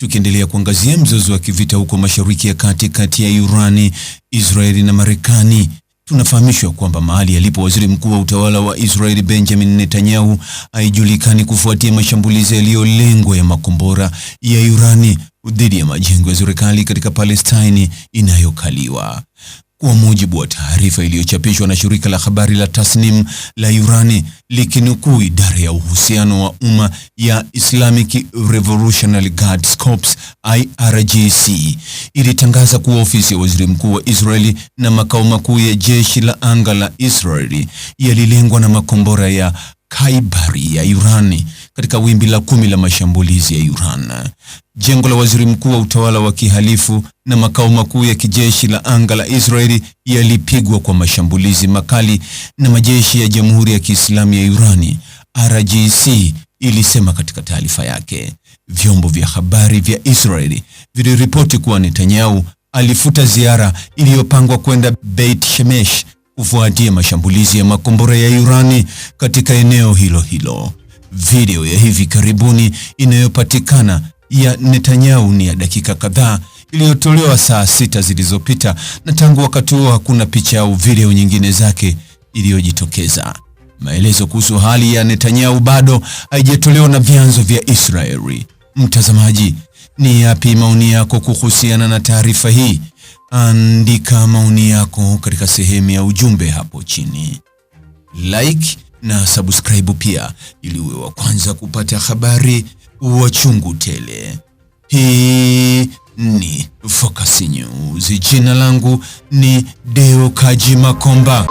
Tukiendelea kuangazia mzozo wa kivita huko Mashariki ya Kati kati ya Irani, Israeli na Marekani, tunafahamishwa kwamba mahali alipo waziri mkuu wa utawala wa Israeli Benjamin Netanyahu haijulikani kufuatia mashambulizi yaliyolengwa ya makombora ya Irani dhidi ya majengo ya serikali katika Palestine inayokaliwa. Kwa mujibu wa taarifa iliyochapishwa na shirika la habari la Tasnim la Irani likinukuu idara ya uhusiano wa umma ya Islamic Revolutionary Guard Corps IRGC, ilitangaza kuwa ofisi ya waziri mkuu wa Israeli na makao makuu ya jeshi la anga la Israeli yalilengwa na makombora ya Kaibari ya Irani katika wimbi la 10 la mashambulizi ya Iran. Jengo la waziri mkuu wa utawala wa kihalifu na makao makuu ya kijeshi la anga la Israeli yalipigwa kwa mashambulizi makali na majeshi ya Jamhuri ya Kiislamu ya Irani, IRGC ilisema katika taarifa yake. Vyombo vya habari vya Israeli viliripoti kuwa Netanyahu alifuta ziara iliyopangwa kwenda Beit Shemesh kufuatia mashambulizi ya makombora ya Irani katika eneo hilo hilo. Video ya hivi karibuni inayopatikana ya Netanyahu ni ya dakika kadhaa iliyotolewa saa 6 zilizopita, na tangu wakati huo hakuna picha au video nyingine zake iliyojitokeza. Maelezo kuhusu hali ya Netanyahu bado haijatolewa na vyanzo vya Israeli. Mtazamaji, ni yapi maoni yako kuhusiana na taarifa hii? Andika maoni yako katika sehemu ya ujumbe hapo chini. Like na subscribe pia ili uwe wa kwanza kupata habari wa chungu tele. Hii ni Focus News. Jina langu ni Deo Kaji Makomba.